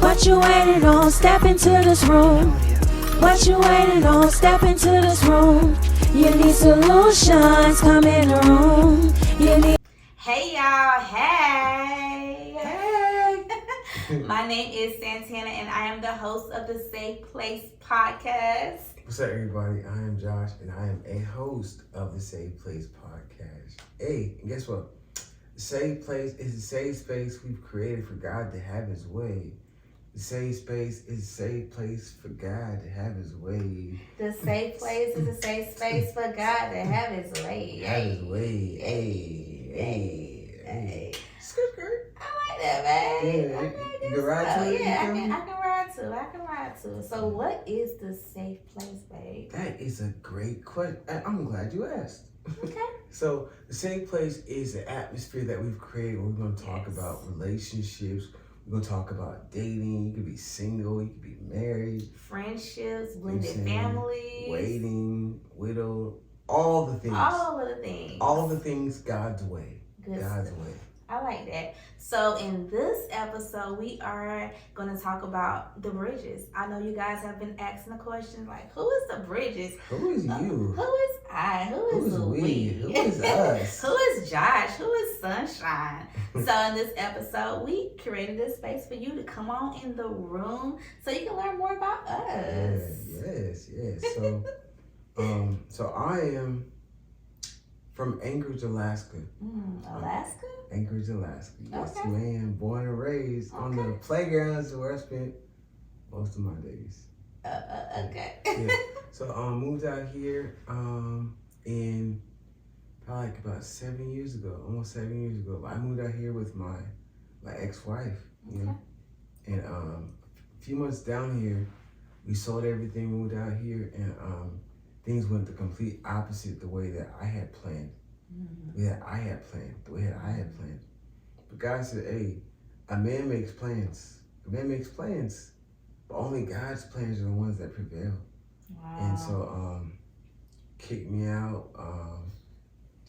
What you waiting on? Step into this room. What you waiting on? Step into this room. You need solutions, come in the room. You need. Hey y'all, hey. My name is Santana and I am the host of the Safe Place podcast. What's up, everybody? I am Josh and I am a host of the Safe Place podcast. Hey, and guess what? The Safe Place is a safe space we've created for God to have His way. The safe space is a safe place for God to have His way. The safe place is a safe space for God to have His way. Have His way. Hey. Skirt. I like that, man. Yeah, Okay, you can ride to it? Yeah, I can ride to it. So what is the safe place, babe? That is a great question. I'm glad you asked. Okay. So the safe place is the atmosphere that we've created where we're going to talk about relationships. We're going to talk about dating. You could be single. You could be married. Friendships, blended families. Waiting, widow, all the things. All of the things. All the things God's way. Good God's stuff. way. I like that. So in this episode, we are going to talk about the bridges. I know you guys have been asking the question like, who is the bridges? Who is you? Who is I? Who is we? Who is us? Who is Josh? Who is Sunshine? So in this episode, we created this space for you to come on in the room so you can learn more about us. Yes. So I am from Anchorage, Alaska. Alaska? Anchorage, Alaska. Yes, Okay. man. Born and raised on the playgrounds where I spent most of my days. Okay. Yeah. So moved out here in probably like about 7 years ago, almost 7 years ago. I moved out here with my ex-wife, you know. And a few months down here, we sold everything, moved out here, and things went the complete opposite the way that I had planned. The way that I had planned. But God said, hey, a man makes plans. But only God's plans are the ones that prevail. Wow. And so kicked me out.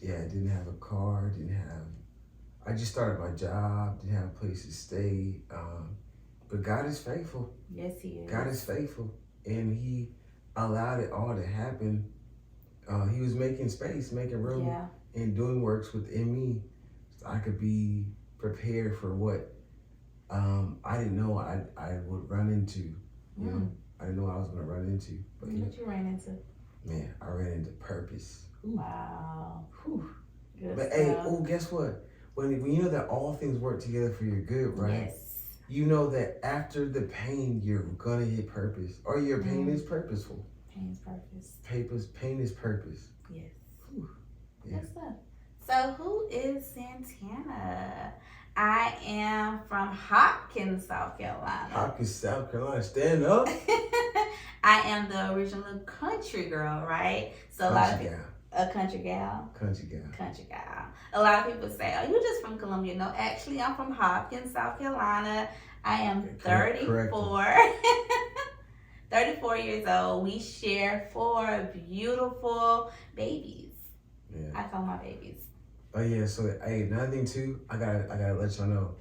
I didn't have a car, I just started my job, didn't have a place to stay. But God is faithful. Yes, He is. God is faithful. And He allowed it all to happen. He was making space, making room, and doing works within me so I could be prepared for what I didn't know I would run into. You know, I didn't know what I was going to run into. But what you ran into? Man, I ran into purpose. Ooh. Wow. Whew. Good But stuff. guess what? When you know that all things work together for your good, right? Yes. You know that after the pain, you're gonna hit purpose, or your pain is purposeful. Pain is purpose. Pain is purpose. Yes. Whew. Yeah. Good stuff. So who is Santana? I am from Hopkins, South Carolina. Hopkins, South Carolina, stand up. I am the original country girl, right? So Country gal. Country gal. A lot of people say, "Oh, you just from Columbia?" No, actually, I'm from Hopkins, South Carolina. I am 34. 34 years old. We share 4 beautiful babies. Yeah. I call my babies. Oh yeah. So another thing too, I gotta let y'all know.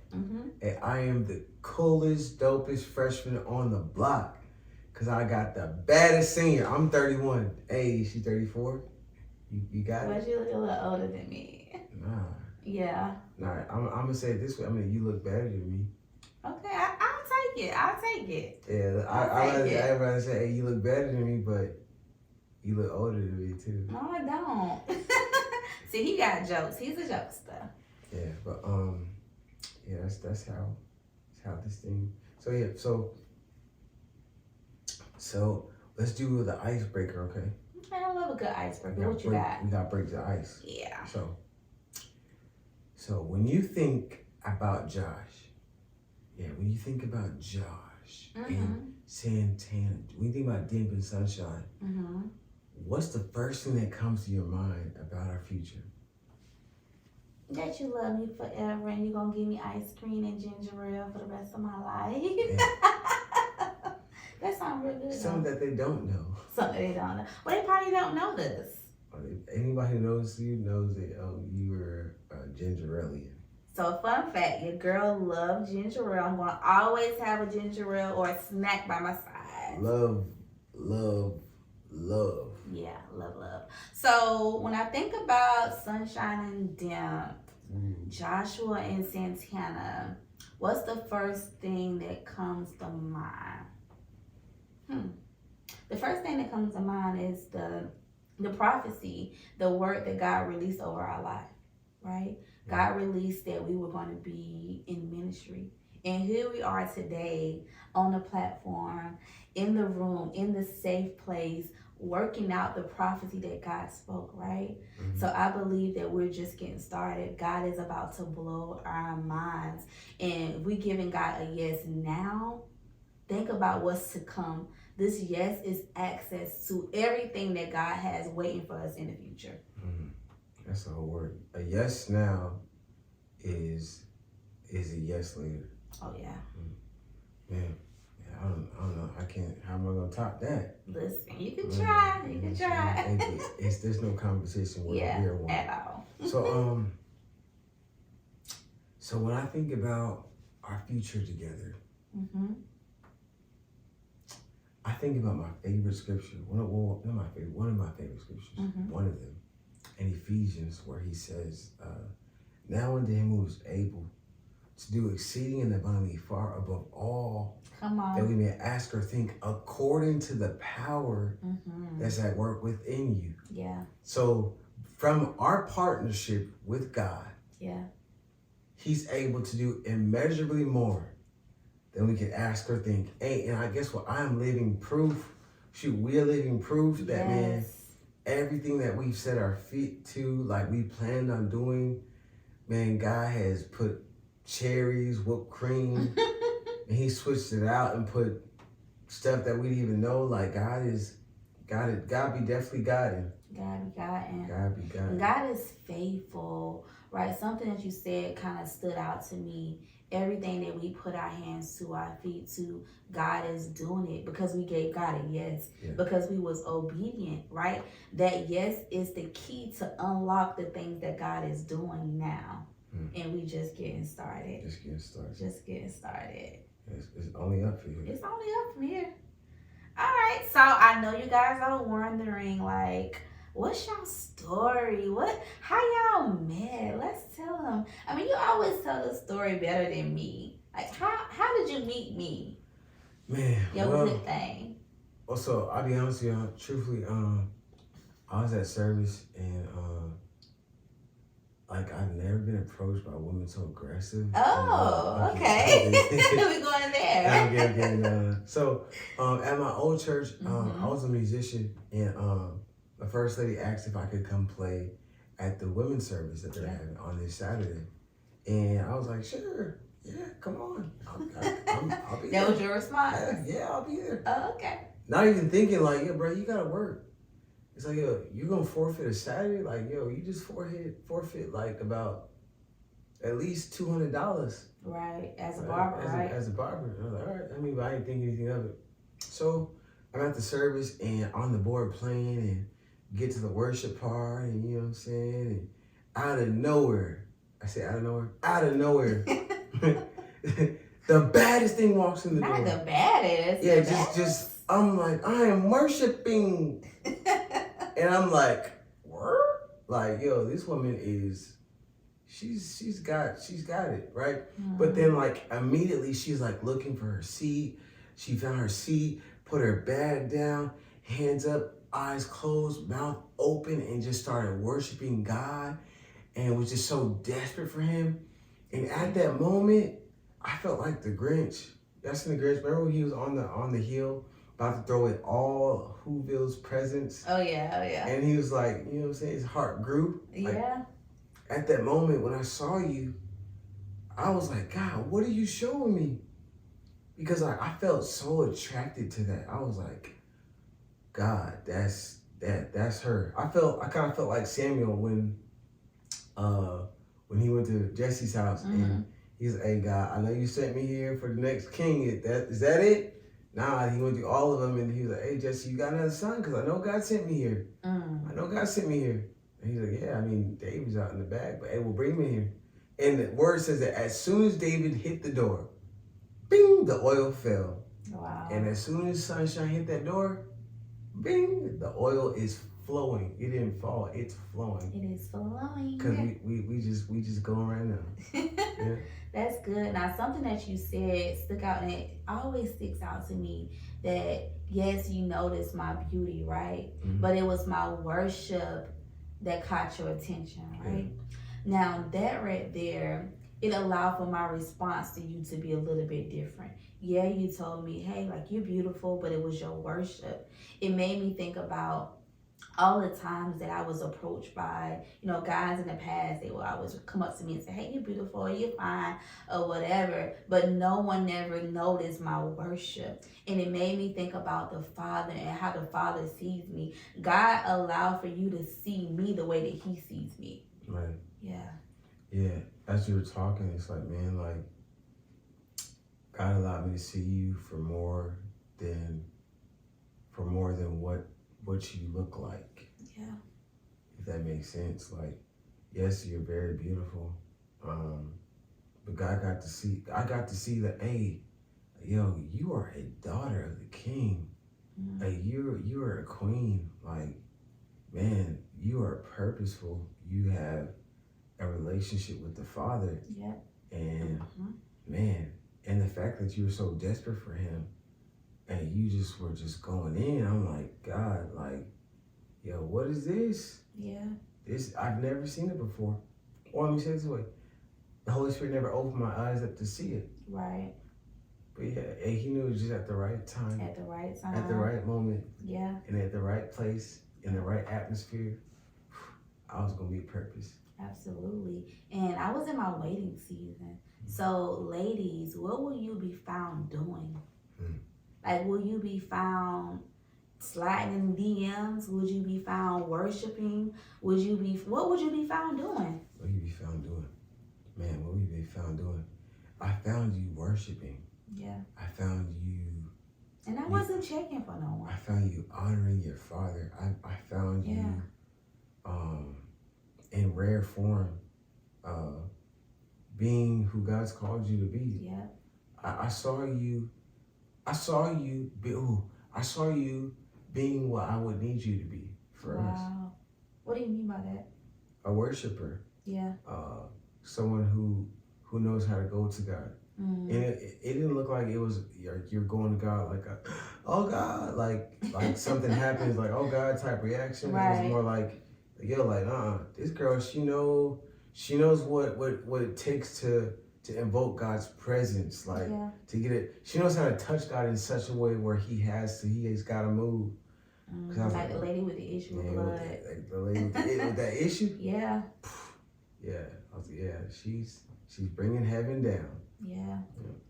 Hey, I am the coolest, dopest freshman on the block, cause I got the baddest senior. I'm 31. Hey, she 34. You got it? But you look a little older than me. Nah. Yeah. Nah, I'm gonna say it this way. I mean, you look better than me. Okay, I'll take it. Yeah, I'd rather say, hey, you look better than me, but you look older than me too. No, I don't. See, he got jokes. He's a jokester. Yeah, but that's how this thing. So yeah, so let's do the icebreaker, okay? Okay, I love a good icebreaker. What you got? We gotta break the ice. Yeah. So when you think about Josh, and Santana, when you think about Dimp and Sunshine, what's the first thing that comes to your mind about our future? That you love me forever and you're going to give me ice cream and ginger ale for the rest of my life. Yeah. That sounds real good. Something that they don't know. Something they don't know. Well, they probably don't know this. Anybody who knows you knows that you were Gingerellian. So fun fact, your girl loves ginger ale. I'm gonna always have a ginger ale or a snack by my side. Love, love, love. Yeah, love. So when I think about Sunshine and Dimp, Joshua and Santana, what's the first thing that comes to mind? The first thing that comes to mind is the prophecy, the word that God released over our life, right? God released that we were going to be in ministry. And here we are today on the platform, in the room, in the safe place, working out the prophecy that God spoke, right? Mm-hmm. So I believe that we're just getting started. God is about to blow our minds. And if we're giving God a yes now, think about what's to come. This yes is access to everything that God has waiting for us in the future. Mm-hmm. That's the whole word. A yes now is a yes later. Oh yeah. Man, I don't know. I can't. How am I gonna top that? Listen, you can try. You can try. There's no conversation where we're one at all. So when I think about our future together, I think about my favorite scripture. One of my favorite scriptures. One of them, in Ephesians, where he says, "Now unto him who is able to do exceeding and abundantly far above all that we may ask or think, according to the power that's at work within you." Yeah. So from our partnership with God, he's able to do immeasurably more than we could ask or think. And I guess what I'm living proof. We're living proof that, man, everything that we've set our feet to, like we planned on doing, man, God has put cherries, whipped cream, and he switched it out and put stuff that we didn't even know. Like God be definitely guiding. God be guiding. God is faithful, right? Something that you said kind of stood out to me. Everything that we put our hands to, our feet to, God is doing it because we gave God a yes, because we was obedient, right? That yes is the key to unlock the things that God is doing now. And we just getting started. Just getting started. It's only up from here. It's only up from here. All right. So I know you guys are wondering, like, what's your story? How y'all met? Let's tell them. I mean, you always tell the story better than me. Like, how did you meet me? Man, good thing. Well, so I'll be honest with you, truthfully, I was at service and like I've never been approached by women so aggressive. Oh, okay. We're going there. So at my old church, I was a musician, and the first lady asked if I could come play at the women's service that they're having on this Saturday, and I was like, sure, come on, I'll be there. That was your response? Yeah, I'll be there. Oh, okay. Not even thinking like, yeah, bro, you gotta work. It's like, yo, you gonna forfeit a Saturday? Like, yo, you just forfeit like about at least $200. Right, as a barber, right? As a barber. I was like, all right. I mean, but I didn't think anything of it. So I'm at the service and on the board playing and get to the worship part, and you know what I'm saying? And out of nowhere, the baddest thing walks in the door. Not the baddest. Yeah, just I'm like, I am worshiping. And I'm like, what? Like, yo, this woman she's got it, right? But then like immediately she's like looking for her seat. She found her seat, put her bag down, hands up, eyes closed, mouth open, and just started worshiping God, and was just so desperate for him. And at that moment, I felt like the Grinch. Y'all seen the Grinch? Remember when he was on the hill, about to throw away all Whoville's presents? Oh yeah. And he was like, you know what I'm saying? His heart grew. Like, at that moment when I saw you, I was like, God, what are you showing me? Because I felt so attracted to that. I was like, God, that's her. I kind of felt like Samuel when he went to Jesse's house and he's like, hey God, I know you sent me here for the next king. Is that it? Nah, he went through all of them and he was like, hey Jesse, you got another son? Because I know God sent me here. I know God sent me here. And he's like, yeah, I mean, David's out in the back, but hey, well, bring me here. And the word says that as soon as David hit the door, bing, the oil fell. Wow. And as soon as sunshine hit that door, bing, the oil is flowing. It didn't fall, it's flowing. It is flowing. Because we just going right now. Yeah. That's good. Now, something that you said stuck out, and it always sticks out to me, that yes, you noticed my beauty, right? Mm-hmm. But it was my worship that caught your attention, right? Now, that right there, it allowed for my response to you to be a little bit different. Yeah, you told me, hey, like, you're beautiful, but it was your worship. It made me think about all the times that I was approached by, guys in the past. They would always come up to me and say, hey, you're beautiful, you're fine, or whatever. But no one never noticed my worship. And it made me think about the Father and how the Father sees me. God allowed for you to see me the way that he sees me. Right. Yeah. Yeah. As you were talking, it's like, man, like, God allowed me to see you for more than what you look like. Yeah. If that makes sense. Like, yes, you're very beautiful. But I got to see that, hey, yo, you are a daughter of the King. Mm-hmm. Hey, you are a queen. Like, man, you are purposeful. You have a relationship with the Father. Yeah. And Mm-hmm. man, and the fact that you were so desperate for him and you just were just going in, I'm like, God, like, yo, what is this? Yeah. I've never seen it before. Or let me say it this way. The Holy Spirit never opened my eyes up to see it. Right. But yeah, and he knew it was just at the right time. At the right time. At the right moment. Yeah. And at the right place, in the right atmosphere, I was going to be purpose. Absolutely. And I was in my waiting season. So, ladies, what will you be found doing? Like, will you be found sliding in DMs? Would you be found worshiping? What would you be found doing? What you be found doing? Man, what would you be found doing? I found you worshiping. Yeah. I found you. And I wasn't checking for no one. I found you honoring your father. I found you in rare form, being who God's called you to be. Yeah. I saw you being what I would need you to be for us. Wow. What do you mean by that? A worshiper. Yeah. Someone who knows how to go to God. Mm-hmm. And it didn't look like it was you're going to God like oh God, like something happens, like oh God type reaction. Right. It was more like this girl, she knows what it takes to invoke God's presence, like to get it. She knows how to touch God in such a way where he has got to move. Like the lady with the issue of blood. The lady with that issue. Yeah. Yeah, she's bringing heaven down. Yeah,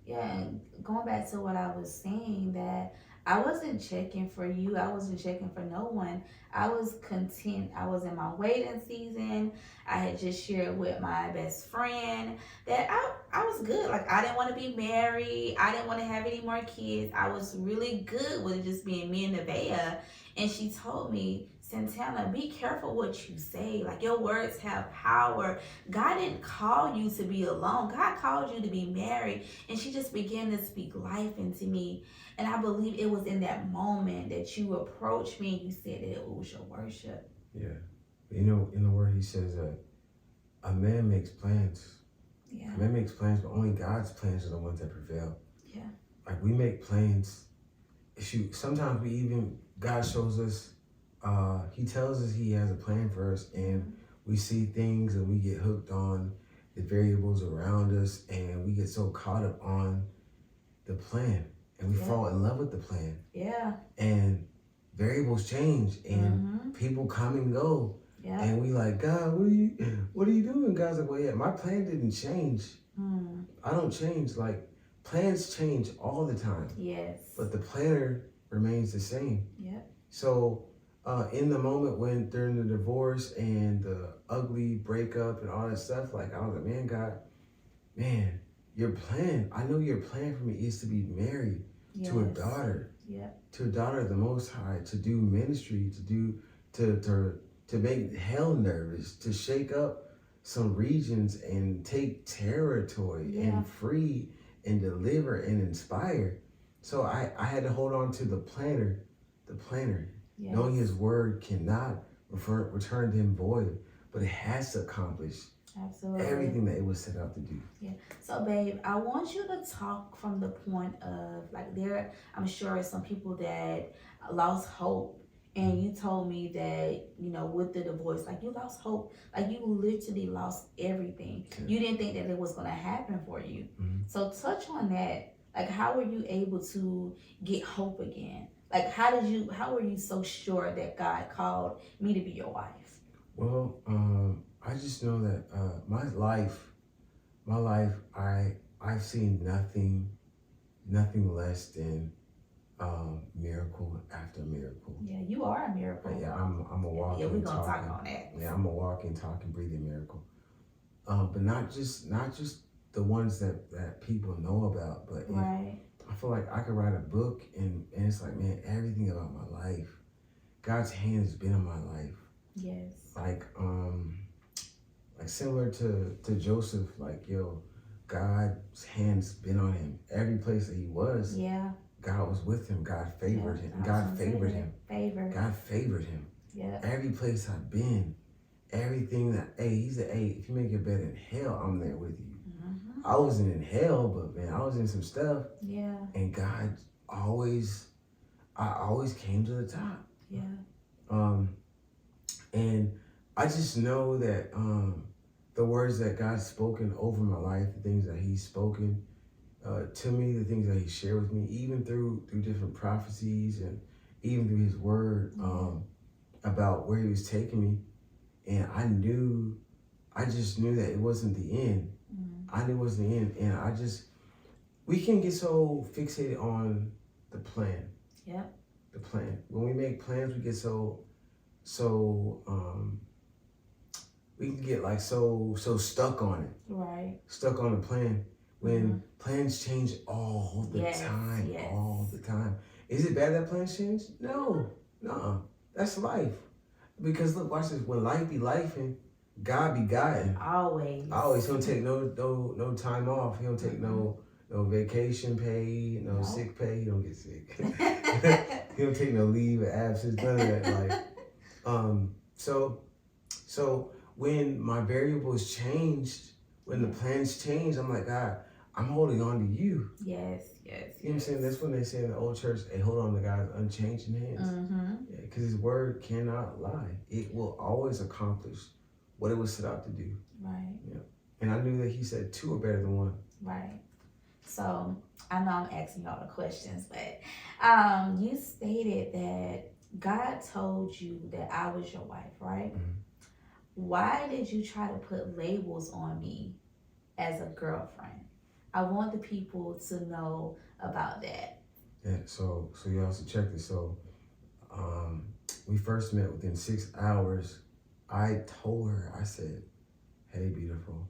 and going back to what I was saying, that I wasn't checking for you. I wasn't checking for no one. I was content. I was in my waiting season. I had just shared with my best friend that I was good. Like, I didn't want to be married. I didn't want to have any more kids. I was really good with it just being me and Nevaeh. And she told me, Santana, be careful what you say. Like, your words have power. God didn't call you to be alone. God called you to be married. And she just began to speak life into me. And I believe it was in that moment that you approached me and you said that it was your worship. Yeah. In the word he says that a man makes plans. Yeah. A man makes plans, but only God's plans are the ones that prevail. Yeah. Like, we make plans. Sometimes God shows us, he tells us he has a plan for us, and we see things and we get hooked on the variables around us, and we get so caught up on the plan, and we fall in love with the plan. Yeah. And variables change, and people come and go. Yeah. And we like, God, what are you doing? God's like, well, yeah, my plan didn't change. I don't change. Like, plans change all the time. Yes. But the planner remains the same. Yeah. So in the moment during the divorce and the ugly breakup and all that stuff, like, I was like, man, God, man, your plan, I know your plan for me is to be married to a daughter. Yeah. To a daughter of the Most High, to do ministry, to make hell nervous, to shake up some regions and take territory and free and deliver and inspire. So I had to hold on to the planner, knowing his word cannot return to him void, but it has to accomplish everything that it was set out to do. Yeah. So, babe, I want you to talk from the point of, like, I'm sure some people that lost hope. And you told me that, you know, with the divorce, like, you lost hope. Like, you literally lost everything. You didn't think that it was going to happen for you. So touch on that. Like, how were you able to get hope again? Like, how were you so sure that God called me to be your wife? Well, I just know that my life, I've seen nothing less than miracle after miracle. Yeah, you are a miracle. Yeah, I'm a walking. Yeah, we're gonna talk on that. Yeah, I'm a walking, talking, breathing miracle. But not just the ones that people know about, but I feel like I could write a book and it's like, man, everything about my life, God's hand has been in my life. Yes. Like similar to Joseph, like, yo, God's hand's been on him. Every place that he was, God was with him. God favored him. God favored him. God favored him. Yeah. Every place I've been, everything that, he said, if you make your bed in hell, I'm there with you. I wasn't in hell, but man, I was in some stuff. Yeah. And I always came to the top. Yeah. And I just know that the words that God's spoken over my life, the things that he's spoken to me, the things that he shared with me, even through different prophecies and even through his word about where he was taking me. And I just knew that it wasn't the end. I knew it wasn't the end. And we can get so fixated on the plan. Yeah. The plan. When we make plans, we get so we can get like so stuck on it. Right. Stuck on the plan. When plans change all the time. Yes. All the time. Is it bad that plans change? No. That's life. Because look, watch this. When life be lifing, God be guiding. Always. He don't take no time off. He don't take no vacation pay, no sick pay. He don't get sick. He don't take no leave of absence. None of that. Like, so when my variables changed, when the plans changed, I'm like, God, I'm holding on to you. Yes. You know what I'm saying? That's when they say in the old church, hey, hold on to God's unchanging hands. Yeah, because his word cannot lie. It will always accomplish what it was set out to do. Right. Yeah. And I knew that he said two are better than one. Right. So I know I'm asking y'all the questions, but you stated that God told you that I was your wife, right? Why did you try to put labels on me as a girlfriend? I want the people to know about that. Yeah, so you also check this. So we first met within 6 hours. I told her, I said, hey, beautiful,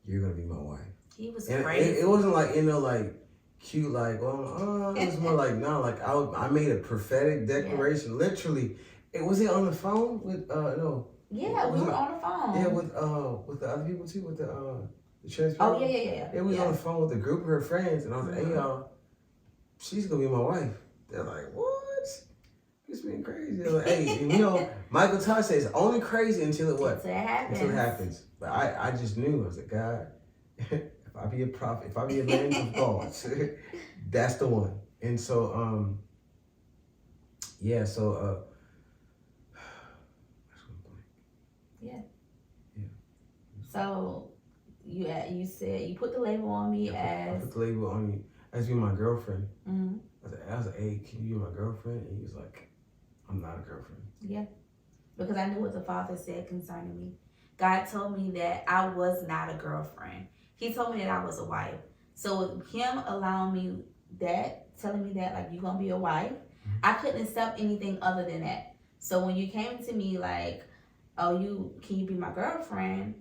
you're going to be my wife. He was and crazy. It wasn't like, like cute, like, well, it was more like, no, like I made a prophetic declaration. Yeah. Literally, was it on the phone with, no. Yeah, we were on the phone. Yeah, with the other people too, with the transparent. Oh, yeah. It was on the phone with a group of her friends, and I was like, hey, y'all, she's going to be my wife. They're like, what? It's been crazy. They're like, hey, and you know, Michael Todd says only crazy until it what? Until it happens. But I just knew. I was like, God, if I be a prophet, if I be a man of God, that's the one. And so, yeah. So you said you put the label on me as. I put the label on you as being my girlfriend. I was like, hey, can you be my girlfriend? And he was like, I'm not a girlfriend. Yeah. Because I knew what the Father said concerning me. God told me that I was not a girlfriend. He told me that I was a wife. So with him allowing me that, telling me that, like, you're going to be a wife, I couldn't accept anything other than that. So when you came to me like, oh, can you be my girlfriend?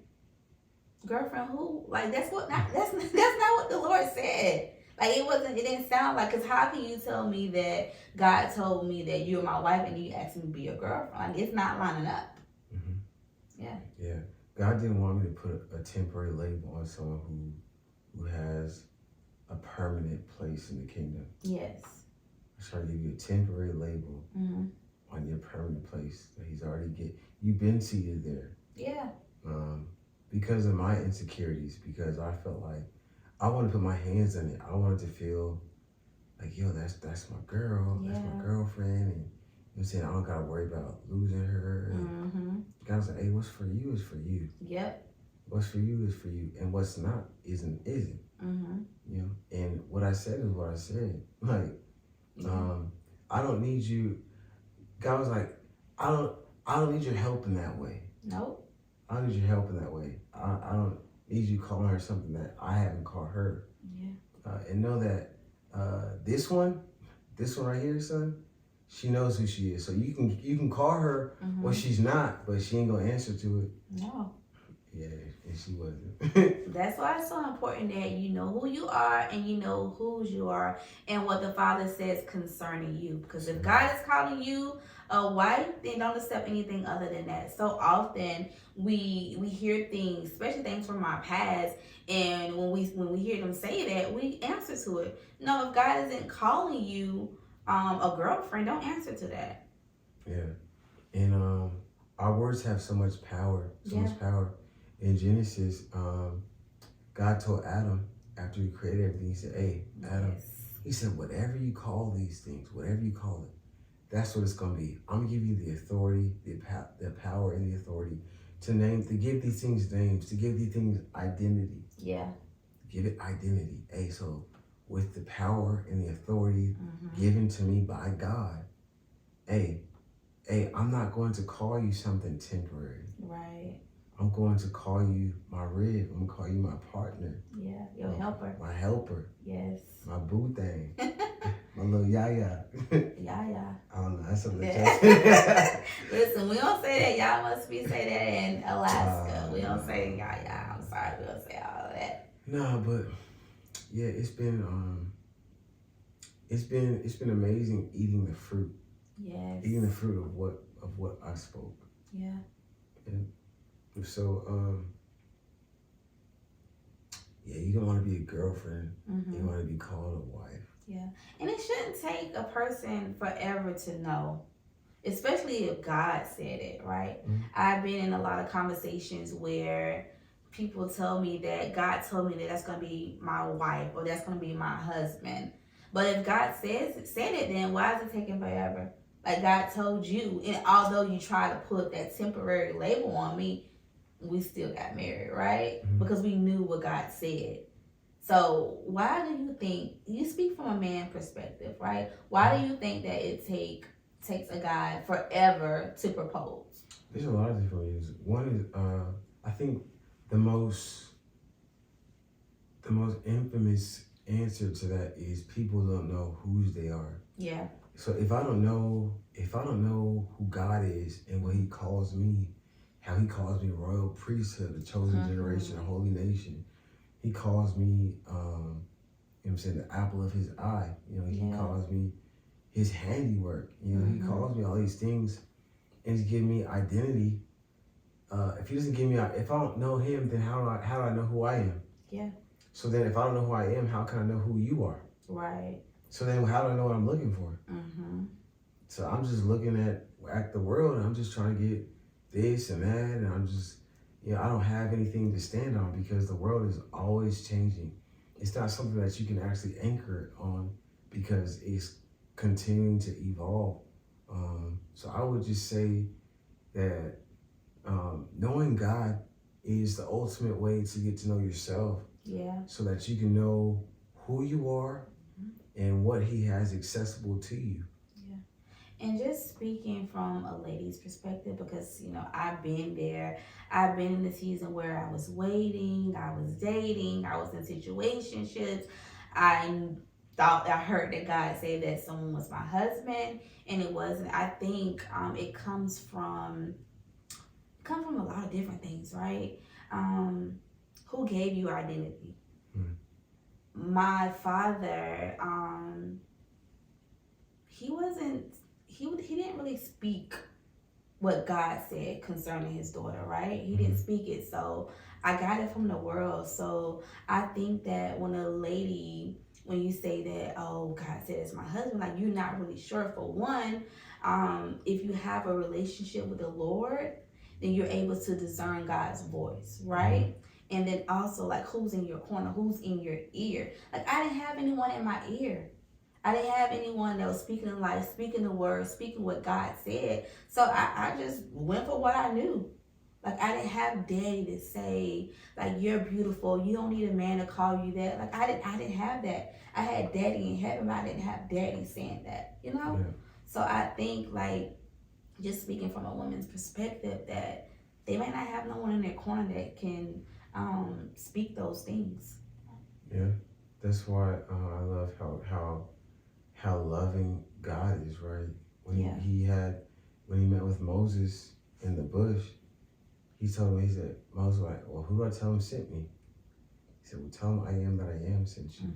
Girlfriend who? Like, that's not what the Lord said. Like, it didn't sound like, because how can you tell me that God told me that you're my wife and you asked me to be your girlfriend? Like, it's not lining up. Yeah. God didn't want me to put a temporary label on someone who has a permanent place in the kingdom. Yes. I try to give you a temporary label on your permanent place that He's already you've been seated there. Yeah. Because of my insecurities, because I felt like I wanted to put my hands on it. I wanted to feel like, yo, that's my girl, that's my girlfriend, and you know what I'm saying, I don't gotta worry about losing her. God was like, hey, what's for you is for you. Yep. What's for you is for you, and what's not isn't. You know, and what I said is what I said. Like, I don't need you. God was like, I don't need your help in that way. Nope. I don't need your help in that way. I don't need you calling her something that I haven't called her. Yeah. And know that this one right here, son, she knows who she is. So you can call her what she's not, but she ain't gonna answer to it. No. Yeah, and she wasn't. That's why it's so important that you know who you are and you know whose you are and what the Father says concerning you. Because if God is calling you a wife, then don't accept anything other than that. So often we hear things, especially things from our past, and when we hear them say that, we answer to it. No, if God isn't calling you a girlfriend, don't answer to that. Yeah, and our words have so much power. Much power. In Genesis, God told Adam, after He created everything, He said, hey, Adam, He said, whatever you call these things, whatever you call it, that's what it's going to be. I'm going to give you the authority, the power and the authority to give these things names, to give these things identity. Yeah. Give it identity. Hey, so with the power and the authority given to me by God, hey, I'm not going to call you something temporary. Right. I'm going to call you my rib. I'm going to call you my partner. Yeah, your helper. My helper. Yes. My boo thing. My little yaya. Yaya. I don't know. That's something Listen, we don't say that. Y'all must be say that in Alaska. We don't say yaya. I'm sorry. We don't say all of that. No, but yeah, it's been amazing eating the fruit. Yes. Eating the fruit of what I spoke. Yeah. And so yeah, you don't want to be a girlfriend. You want to be called a wife. Yeah. And it shouldn't take a person forever to know, especially if God said it, right? I've been in a lot of conversations where people tell me that God told me that that's going to be my wife or that's going to be my husband. But if God said it, then why is it taking forever? Like God told you, and although you try to put that temporary label on me, we still got married, right? Because we knew what God said. So why do you think, you speak from a man perspective, right? Why do you think that it takes a guy forever to propose? There's a lot of different reasons. One is, I think the most infamous answer to that is people don't know whose they are. Yeah. So if I don't know who God is and what He calls me, how He calls me royal priesthood, a chosen generation, a holy nation, He calls me, you know what I'm saying, the apple of His eye. You know, He calls me His handiwork. You know, He calls me all these things, and He's giving me identity. If He doesn't give me, if I don't know Him, then how do I know who I am? Yeah. So then, if I don't know who I am, how can I know who you are? Right. So then, how do I know what I'm looking for? So I'm just looking at the world, and I'm just trying to get this and that, and I'm just, you know, I don't have anything to stand on because the world is always changing. It's not something that you can actually anchor on because it's continuing to evolve. So I would just say that knowing God is the ultimate way to get to know yourself. Yeah. So that you can know who you are and what He has accessible to you. Yeah. And just speaking from a lady's perspective, because, you know, I've been there. I've been in the season where I was waiting, I was dating, I was in situationships. I heard that God say that someone was my husband, and it wasn't. I think it comes from a lot of different things, right? Who gave you identity? My father, he didn't really speak what God said concerning his daughter, right? He didn't speak it, so I got it from the world. So I think that when you say that, oh, God said it's my husband, like you're not really sure. For one, if you have a relationship with the Lord, then you're able to discern God's voice, right? And then also, like, who's in your corner, who's in your ear. Like, I didn't have anyone in my ear. I didn't have anyone that was speaking in life, speaking the word, speaking what God said. So I just went for what I knew. Like, I didn't have daddy to say, like, you're beautiful. You don't need a man to call you that. Like, I didn't have that. I had daddy in heaven, but I didn't have daddy saying that, you know? Yeah. So I think, like, just speaking from a woman's perspective, that they may not have no one in their corner that can speak those things. Yeah. That's why I love how loving God is, right? When he met with Moses in the bush, he told him, he said, Moses was like, well, who do I tell him sent me? He said, well, tell him I am that I am sent you.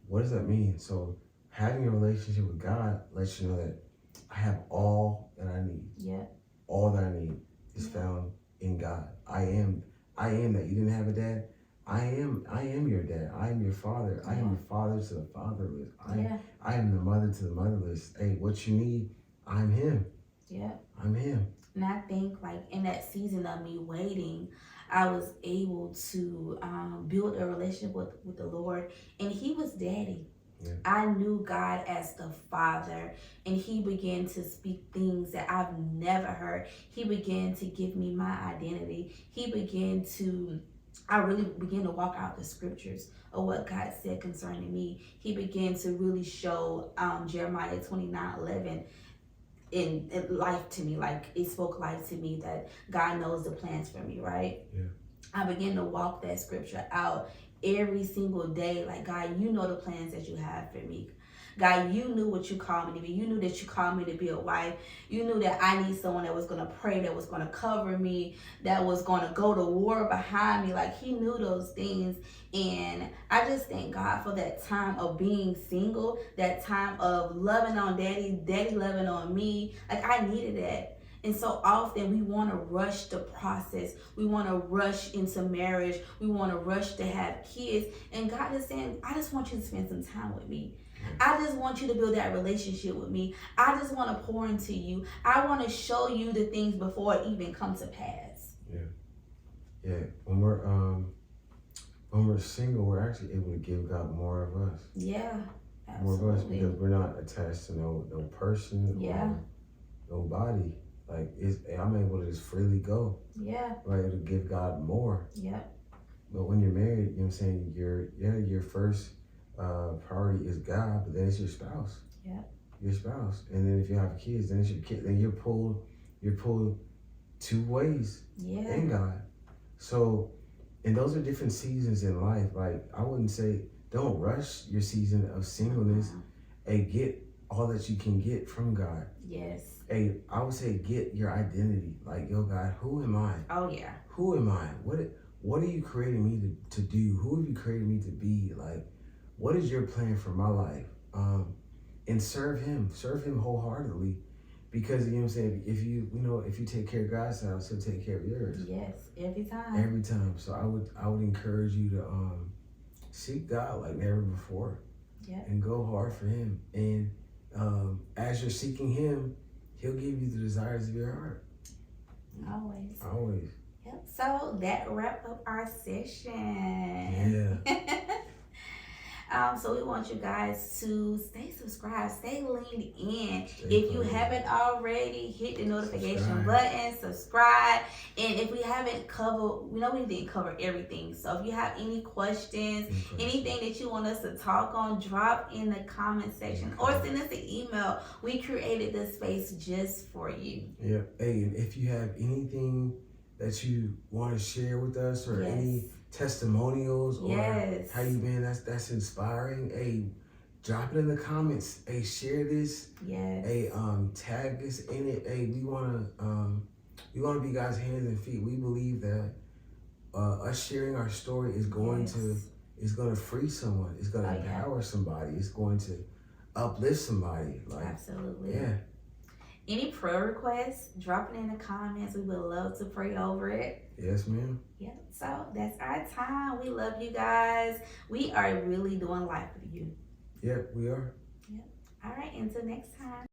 What does that mean? So having a relationship with God lets you know that I have all that I need. Yeah. All that I need is found in God. I am that. You didn't have a dad? I am your dad. I am your father. I am the father to the fatherless. I am the mother to the motherless. Hey, what you need, I'm him. Yeah. I'm him. And I think, like, in that season of me waiting, I was able to build a relationship with the Lord, and he was daddy. Yeah. I knew God as the Father, and he began to speak things that I've never heard. He began to give me my identity. I really began to walk out the scriptures of what God said concerning me. He began to really show Jeremiah 29:11 in life to me. Like, it spoke life to me, that God knows the plans for me, right? Yeah. I began to walk that scripture out every single day. Like, God, you know the plans that you have for me. God, you knew what you called me to be. You knew that you called me to be a wife. You knew that I need someone that was going to pray, that was going to cover me, that was going to go to war behind me. Like, he knew those things. And I just thank God for that time of being single, that time of loving on daddy loving on me. Like, I needed that. And so often we want to rush the process. We want to rush into marriage. We want to rush to have kids. And God is saying, I just want you to spend some time with me. I just want you to build that relationship with me. I just want to pour into you. I want to show you the things before it even comes to pass. Yeah. When we're single, we're actually able to give God more of us. Yeah, absolutely. More of us, because we're not attached to no person or nobody. Like, I'm able to just freely go. Yeah. Right, to give God more. Yeah. But when you're married, you know what I'm saying, your first priority is God, but then it's your spouse. Yeah. Your spouse. And then if you have kids, then it's your kid. Then you're pulled two ways in God. So, and those are different seasons in life. Like, I wouldn't say, don't rush your season of singleness. And get all that you can get from God. Yes. Hey, I would say get your identity. Like, yo, God, who am I? Oh, yeah. Who am I? What are you creating me to do? Who have you created me to be? Like, what is your plan for my life? And serve him wholeheartedly, because, you know what I'm saying, if you take care of God's house, he'll take care of yours. Yes, every time. So I would encourage you to seek God like never before. Yeah. And go hard for him. And as you're seeking him, he'll give you the desires of your heart. Always. Yep. So that wrapped up our session. Yeah. So we want you guys to stay subscribed, stay leaned in. If you haven't already, hit the notification button, subscribe. And if we haven't covered, we know we didn't cover everything. So if you have any questions, anything that you want us to talk on, drop in the comment section or send us an email. We created this space just for you. Yeah. Hey, and if you have anything that you want to share with us, or any testimonials, or how you been, that's inspiring, hey, drop it in the comments. Hey, share this. Yes. Hey, tag us in it. Hey, we wanna be God's hands and feet. We believe that us sharing our story is going to free someone. It's going to empower somebody. It's going to uplift somebody. Like, absolutely. Yeah. Any prayer requests, drop it in the comments. We would love to pray over it. Yes, ma'am. Yep. So that's our time. We love you guys. We are really doing life with you. Yep, we are. Yep. All right. Until next time.